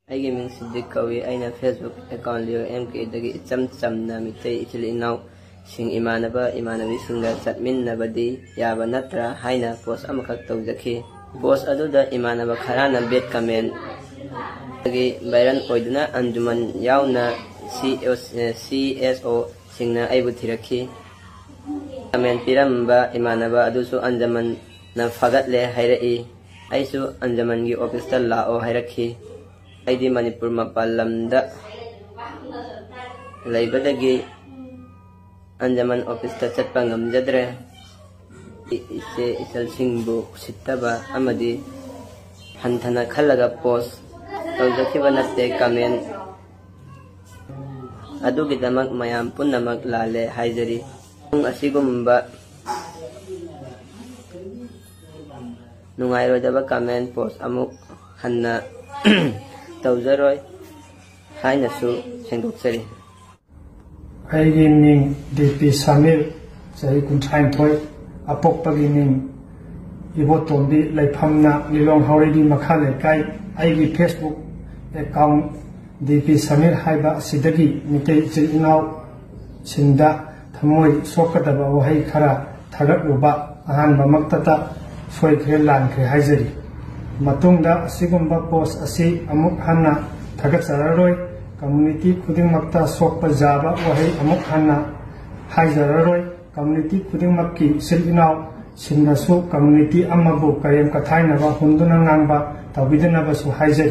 ꯑꯩꯒꯤ ꯃꯤꯡ ꯁꯤꯗꯤꯛ ꯀꯧꯏ ꯑꯩꯅ ꯐꯦꯁꯕꯨꯛ ꯑꯦꯀꯥꯎꯟ ꯂꯤꯑꯣ MK ꯗꯒꯤ ꯏꯆꯝ ꯆꯝꯅ ꯃꯤꯇꯩ ꯏꯆꯤꯜ ꯏꯅꯥꯎꯁꯤꯡ ꯏꯃꯥꯟꯅꯕꯤꯁꯤꯡꯒ ꯆꯠꯃꯤꯟꯅꯕꯗꯤ ꯌꯥꯕ ꯅꯠꯇ꯭ꯔꯥ ꯍꯥꯏꯅ ꯄꯣꯁ ꯑꯃꯈꯛ ꯇꯧꯖꯈꯤ꯫ ꯄꯣꯁ ꯑꯗꯨꯗ ꯏꯃꯥꯟꯅꯕ ꯈꯔꯅ ꯕꯦꯗ ꯀꯃꯦꯟ ꯗꯒꯤ ꯚꯥꯏꯔꯜ ꯑꯣꯏꯗꯨꯅ ꯑꯟꯖꯨꯃꯟ ꯌꯥꯎꯅ CSO ꯁꯤꯡꯅ ꯑꯩꯕꯨ ꯊꯤꯔꯛꯈꯤ꯫ ꯀꯃꯦꯟ ꯄꯤꯔꯝꯕ ꯏꯃꯥꯟꯅꯕ ꯑꯗꯨꯁꯨ ꯑꯟꯖꯃꯟꯅ ꯐꯒꯠꯂꯦ ꯍꯥꯏꯔꯛꯏ꯫ ꯑꯩꯁꯨ ꯑꯟꯖꯃꯟꯒꯤ ꯑꯣꯐꯤꯁꯇ ꯂꯥꯛꯑꯣ ꯍꯥꯏꯔꯛꯈꯤ꯫ ꯑꯩꯗꯤ ꯃꯅꯤꯄꯨꯔ ꯃꯄꯥꯟ ꯂꯝꯗ ꯂꯩꯕꯗꯒꯤ ꯑꯟꯖꯃꯟ ꯑꯣꯐꯤꯁꯇ ꯆꯠꯄ ꯉꯝꯖꯗ꯭ꯔꯦ꯫ ꯏꯆꯦ ꯏꯆꯜꯁꯤꯡꯕꯨ ꯎꯁꯤꯠꯇꯕ ꯑꯃꯗꯤ ꯍꯟꯊꯅ ꯈꯜꯂꯒ ꯄꯣꯁ ꯇꯧꯖꯈꯤꯕ ꯅꯠꯇꯦ꯫ ꯀꯃꯦꯟ ꯑꯗꯨꯒꯤꯗꯃꯛ ꯃꯌꯥꯝ ꯄꯨꯝꯅꯃꯛ ꯂꯥꯜꯂꯦ ꯍꯥꯏꯖꯔꯤ꯫ ꯑꯁꯤꯒꯨꯝꯕ ꯅꯨꯡꯉꯥꯏꯔꯣꯏꯗꯕ ꯀꯃꯦꯟ ꯄꯣꯁ ꯑꯃꯨꯛ ꯍꯟꯅ ꯇꯧꯖꯔꯣꯏ ꯍꯥꯏꯅꯁꯨ ꯁꯦꯡꯗꯣꯛꯆꯔꯤ꯫ ꯑꯩꯒꯤ ꯃꯤꯡ DP ꯁꯃꯤꯔ, ꯆꯍꯤ 39, ꯑꯄꯣꯛꯄꯒꯤ ꯃꯤꯡ ꯏꯕꯣꯇꯣꯝꯕꯤ, ꯂꯩꯐꯝꯅ ꯂꯤꯂꯣꯡ ꯍꯥꯎꯔꯩꯕꯤ ꯃꯈꯥ ꯂꯩꯀꯥꯏ꯫ ꯑꯩꯒꯤ ꯐꯦꯁꯕꯨꯛ ꯑꯦꯀꯥꯎꯟ DP ꯁꯃꯤꯔ ꯍꯥꯏꯕ ꯑꯁꯤꯗꯒꯤ ꯃꯤꯇꯩ ꯏꯆꯤꯜ ꯏꯅꯥꯎꯁꯤꯡꯗ ꯊꯃꯣꯏ ꯁꯣꯛꯀꯗꯕ ꯋꯥꯍꯩ ꯈꯔ ꯊꯥꯒꯠꯂꯨꯕ ꯑꯍꯥꯟꯕꯃꯛꯇꯗ ꯁꯣꯏꯈ꯭ꯔꯦ ꯂꯥꯟꯈ꯭ꯔꯦ ꯍꯥꯏꯖꯔꯤ꯫ ꯃꯇꯨꯡꯗ ꯑꯁꯤꯒꯨꯝꯕ ꯄꯣꯁ ꯑꯁꯤ ꯑꯃꯨꯛ ꯍꯟꯅ ꯊꯥꯒꯠꯆꯔꯔꯣꯏ꯫ ꯀꯝꯃ꯭ꯌꯨꯅꯤꯇꯤ ꯈꯨꯗꯤꯡꯃꯛꯇ ꯁꯣꯛꯄ ꯌꯥꯕ ꯋꯥꯍꯩ ꯑꯃꯨꯛ ꯍꯟꯅ ꯍꯥꯏꯖꯔꯔꯣꯏ꯫ ꯀꯝꯃ꯭ꯌꯨꯅꯤꯇꯤ ꯈꯨꯗꯤꯡꯃꯛꯀꯤ ꯏꯆꯤꯜ ꯏꯅꯥꯎꯁꯤꯡꯅꯁꯨ ꯀꯝꯃ꯭ꯌꯨꯅꯤꯇꯤ ꯑꯃꯕꯨ ꯀꯔꯦꯝ ꯀꯊꯥꯏꯅꯕ, ꯍꯨꯟꯗꯨꯅ ꯉꯥꯡꯕ ꯇꯧꯕꯤꯗꯅꯕꯁꯨ ꯍꯥꯏꯖꯔꯤ꯫